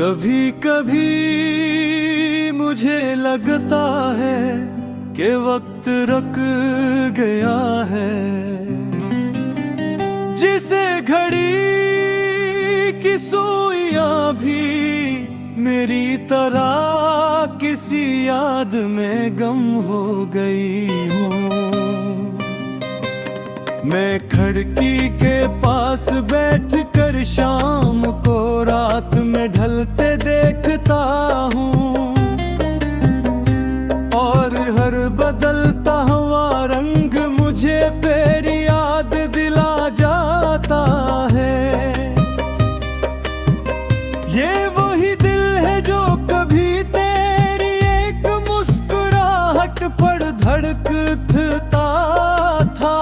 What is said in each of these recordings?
कभी कभी मुझे लगता है कि वक्त रुक गया है, जिसे घड़ी की सुइयां भी मेरी तरह किसी याद में गम हो गई हूँ। मैं खिड़की के पास बैठकर शाम को रात में ढलते देखता हूँ, और हर बदलता हुआ रंग मुझे तेरी याद दिला जाता है। ये वही दिल है जो कभी तेरी एक मुस्कुराहट पर धड़कता था।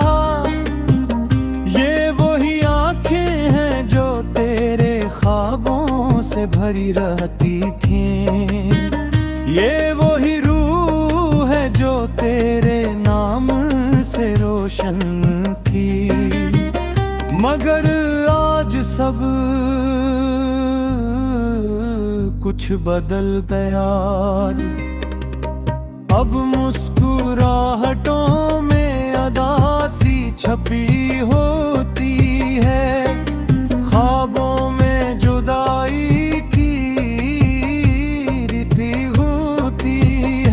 ये वही आंखें हैं जो तेरे ख्वाबों से भरी रहती थीं। ये वही रूह है जो तेरे नाम से रोशन थी। मगर आज सब कुछ बदल गया। अब मुस्कुराहटों में अदासी छपी होती है, ख्वाबों में जुदाई की रीति होती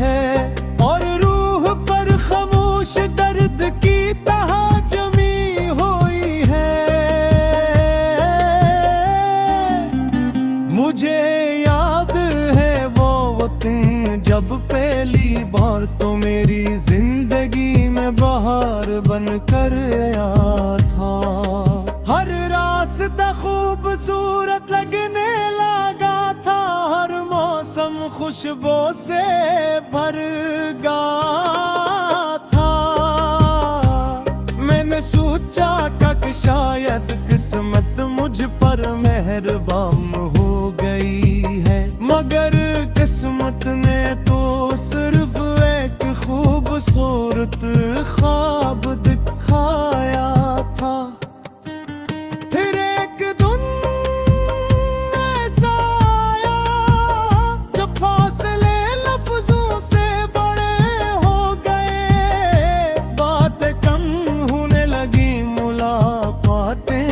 है, और रूह पर खामोश दर्द की तह जमी हुई है। मुझे याद है वो वक्त जब पहली बार तो मेरी जिंदगी में बहार बनकर आया था। हर रास्ता खूबसूरत लगने लगा था, हर मौसम खुशबू से भर गया था। मैंने सोचा कि शायद किस्मत मुझ पर मेहरबान हो गई है, मगर किस्मत ने तो सिर्फ एक खूबसूरत ख्वाब दिखाया था। फिर एक दिन ऐसा आया जब फासले लफ्जों से बड़े हो गए, बातें कम होने लगी, मुलाकातें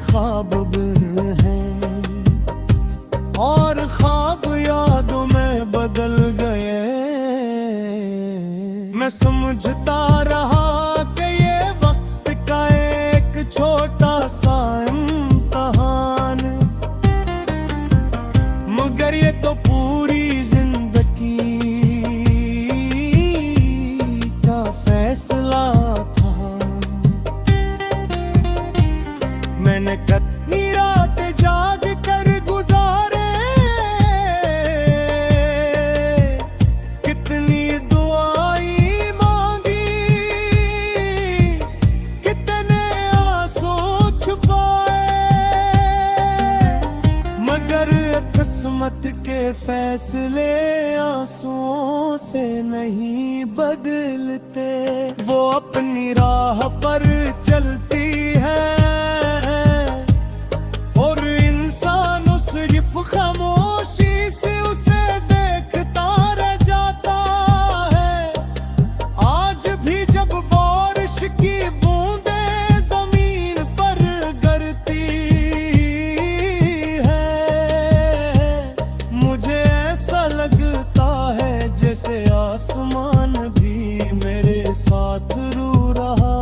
ख्वाब हैं, और ख्वाब यादों में बदल गए। मैं समझता रहा कि ये वक्त का एक छोटा सा इम्तिहान, मगर ये तो पूरी जिंदगी का फैसला था। मैंने कितनी रात जाग कर गुजारे, कितनी दुआएं मांगी, कितने आंसू छुपाए, मगर किस्मत के फैसले आंसुओं से नहीं बदलते। वो अपनी राह पर चलती है और इंसान सिर्फ खामोशी से उसे देखता रह जाता है। आज भी जब बारिश की बूंदें जमीन पर गिरती है, मुझे ऐसा लगता है जैसे आसमान भी मेरे साथ रो रहा।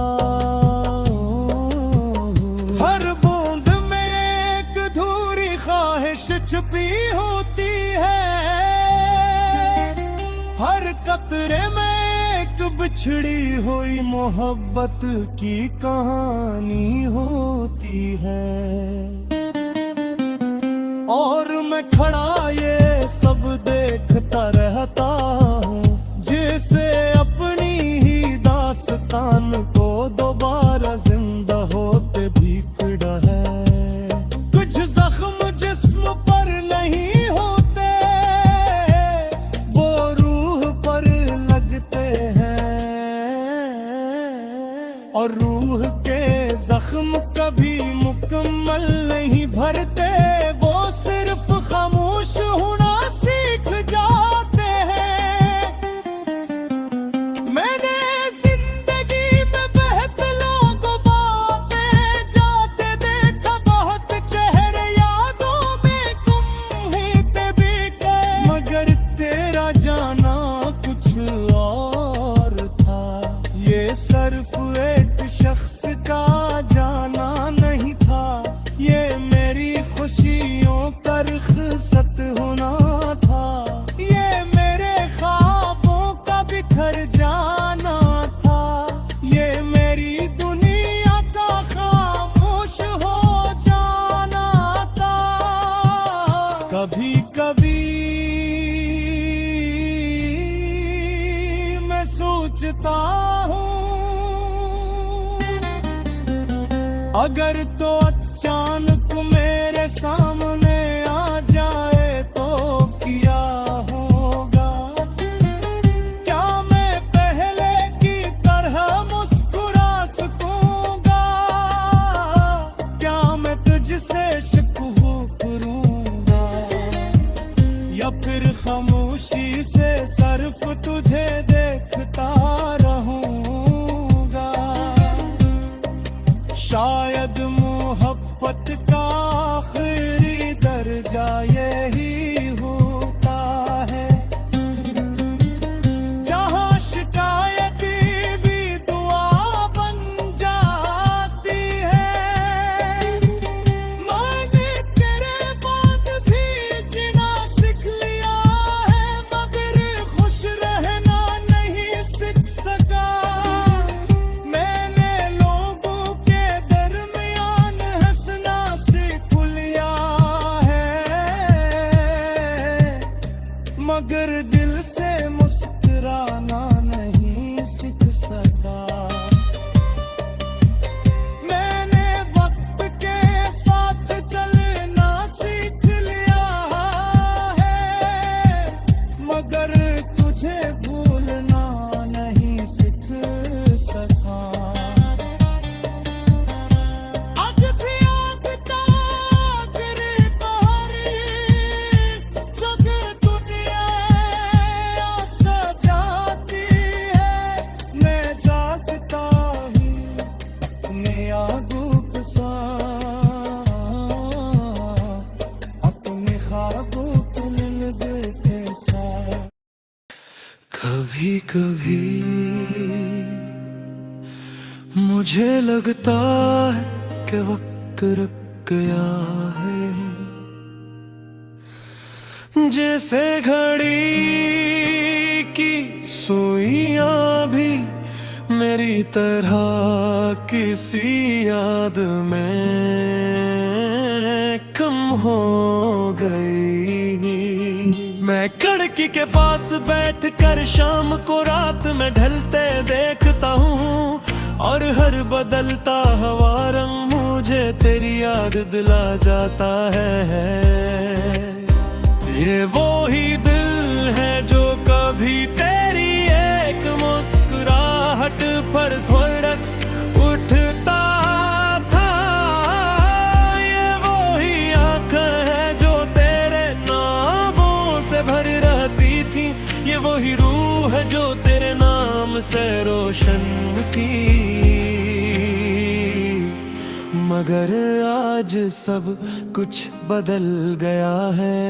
हर बूंद में एक अधूरी ख्वाहिश छुपी होती है, हर कतरे में एक बिछड़ी हुई मोहब्बत की कहानी होती है। और मैं खड़ा ये सब देखता रहता हूँ, जिसे अपनी ही दास्तान को दोबारा जिंदा होते भीगड़ा है। कुछ जख्म जिस्म पर नहीं होते, वो रूह पर लगते हैं, और रूह के जख्म कभी मुकम्मल नहीं भरते, वो सिर्फ खामोश सोचता हूँ, अगर तो अचानक मेरे सामने आ जाए तो क्या होगा? क्या मैं पहले की तरह मुस्कुरा सकूंगा? क्या मैं तुझसे शिकवा करूंगा, या फिर खामोशी से सिर्फ तुझे देखता रहूंगा? शायद मोहब्बत का आखिरी दर्जा यही होता है, जहां शिकायत भी दुआ बन जाती है। मैंने तेरे बाद भी जीना सीख लिया है, मगर खुश रहना नहीं सीख सका। मैंने लोगों के दरमियान हंसना सीख लिया है, मगर दिल से मुस्कुराना नहीं सीख सका। मैंने वक्त के साथ चलना सीख लिया है, मगर तुझे भूलना नहीं सीख सका। आज भी आपका तेरे तारीफ जगह दुनिया सजाती है। मैं जागता ही अपने आगूक सा, अपने ख्वाबों को लिलबते सा। कभी कभी मुझे लगता है कि वक्त रुक गया है, जैसे घड़ी की सुइयां भी मेरी तरह किसी याद में कम हो गई। मैं खिड़की के पास बैठ कर शाम को रात में ढलते देखता हूँ, और हर बदलता हवा रंग मुझे तेरी याद दिला जाता है। ये वो ही दिल है जो कभी तेरी एक मुस्कुराहट पर धड़क उठता था। ये वो ही आँखें है जो तेरे नामों से भर रहती थी, ये वो ही रूह है जो तेरे नाम से रोशन थी। मगर आज सब कुछ बदल गया है।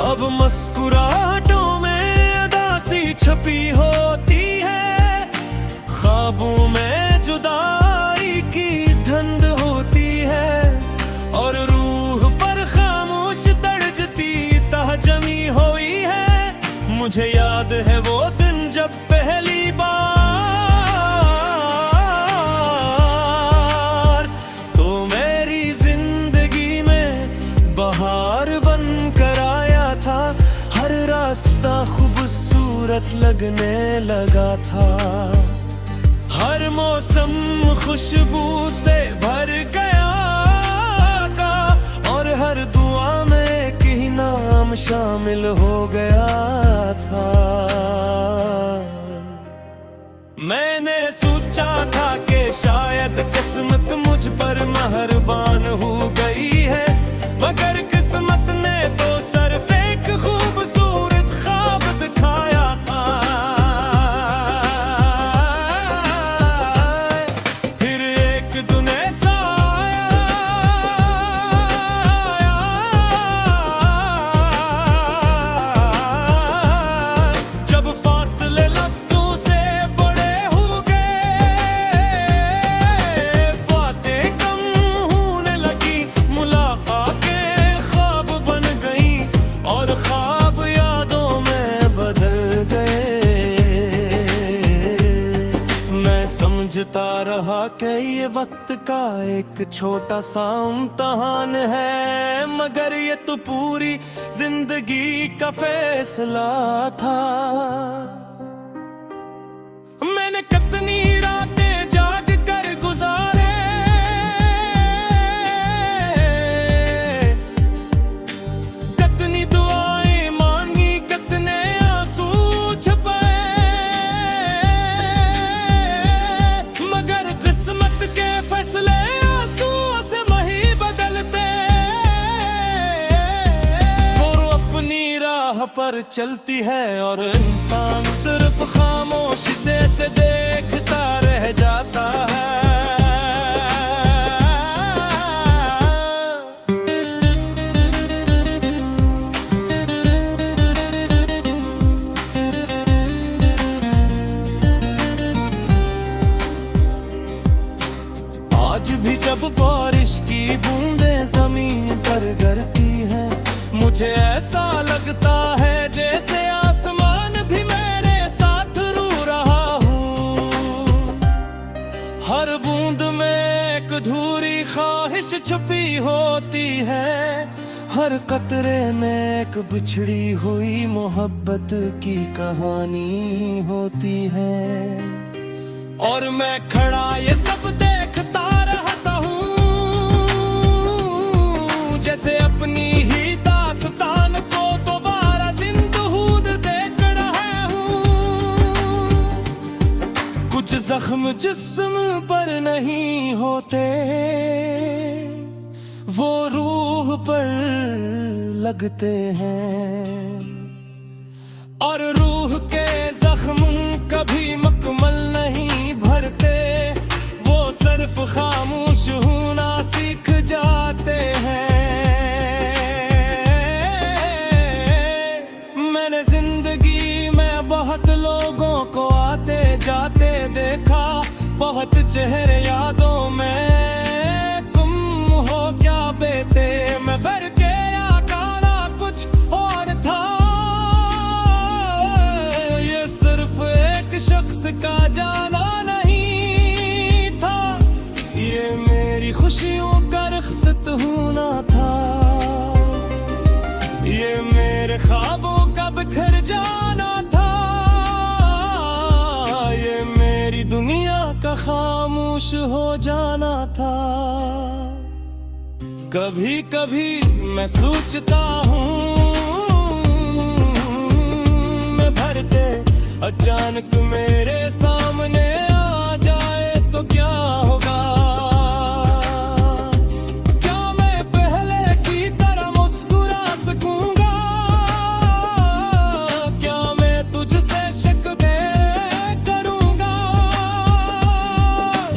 अब मुस्कुराहटों में उदासी छपी होती है, ख्वाबों में जुदाई की धुंध होती है, और रूह पर खामोश धड़कती तह जमी हुई है। मुझे याद है वो दिन जब पहली बार तो मेरी जिंदगी में बहार बन कर आया था। हर रास्ता खूबसूरत लगने लगा था, हर मौसम खुशबू से भर गया था, और हर दुआ में एक ही नाम शामिल हो गया था। मैंने सोचा था कि शायद किस्मत मुझ पर मेहरबान हो गई है, मगर किस्मत ने तो सिर्फ एक खूबसूरत ख्वाब दिखाया था। फिर एक दिन ऐसा आया जब फासले लफ्जों से बड़े हो गए, बातें कम होने लगी, मुलाकातें ख्वाब समझता रहा कि ये वक्त का एक छोटा सा इम्तिहान है, मगर ये तो पूरी जिंदगी का फैसला था। मैंने कितनी रातें जाग कर गुजारे, कितनी दुआएं मांगी, कितने आंसू छुपाए, मगर किस्मत के फैसले आंसुओं से वही बदलते। वो अपनी राह पर चलती है और इंसान सिर्फ खामोशी से देखता रह जाता है। आज भी जब बारिश की बूंदें जमीन पर गिरती हैं, मुझे ऐसा लगता है जैसे आसमान भी मेरे साथ रो रहा हूँ। हर बूंद में एक अधूरी ख्वाहिश छुपी होती है, हर कतरे में एक बिछड़ी हुई मोहब्बत की कहानी होती है। और मैं खड़ा ये सब देखता रहता हूँ, जैसे अपनी ही दास्तान को दोबारा जिंदहूद देख रहा हूँ। कुछ जख्म जिस्म पर नहीं होते, वो रूह पर लगते हैं, और रूह के जख्म कभी मुकम्मल नहीं भरते, वो सिर्फ खामोश होना सीख जाते हैं। मैंने जिंदगी में बहुत लोगों को आते जाते देखा, बहुत चेहरे यादों में गुम हो क्या बेटे, मैं भर के आकारा कुछ और था। ये सिर्फ एक शख्स का जाना नहीं था, ये मेरी खुशियों का रुखसत होना था, ये मेरे ख्वाबों का बिखर जाना था, ये मेरी दुनिया का खामोश हो जाना था। कभी कभी मैं सोचता हूँ, मैं भर के अचानक मेरे सामने आ जाए तो क्या होगा। क्या मैं पहले की तरह मुस्कुरा सकूंगा, क्या मैं तुझसे शक करूंगा,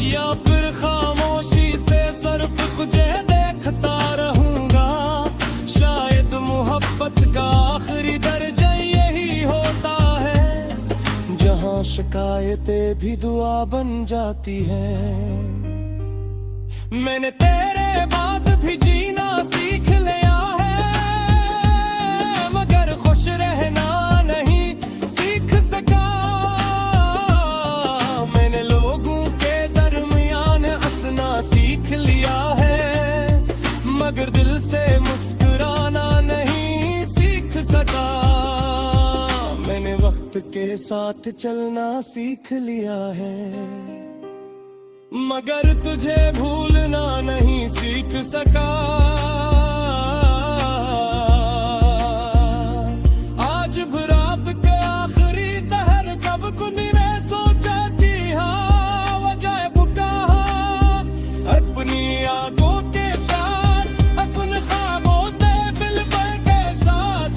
या फिर खामोशी से सिर्फ तुझे देखता रहूंगा। शायद मोहब्बत का आखिरी दर्जा यही होता है, जहाँ शिकायतें भी दुआ बन जाती हैं। मैंने तेरे बाद भी जीना सीख लिया है, मगर खुश रहना नहीं सीख सका। मैंने लोगों के दरमियान हंसना सीख लिया है, मगर दिल से मुस्कुराना नहीं सीख सका। मैंने वक्त के साथ चलना सीख लिया है, मगर तुझे भूलना नहीं सीख सका। आज भी रात के आखिरी तहर कब कुनी में सोचा कि हाँ वजह बुका अपनी आगों के साथ, अपने ख्वाबों के दिल पर के साथ,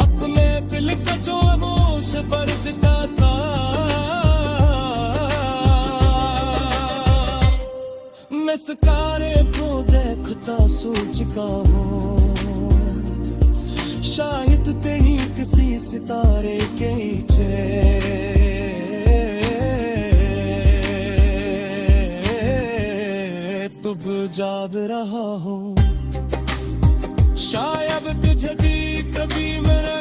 अपने दिल का जो आगोश पर्द का मैं सितारे को देखता सोच का हूँ, शायद तेरी किसी सितारे के नीचे तुब जाग रहा हूँ। शायद तुझे भी कभी मेरा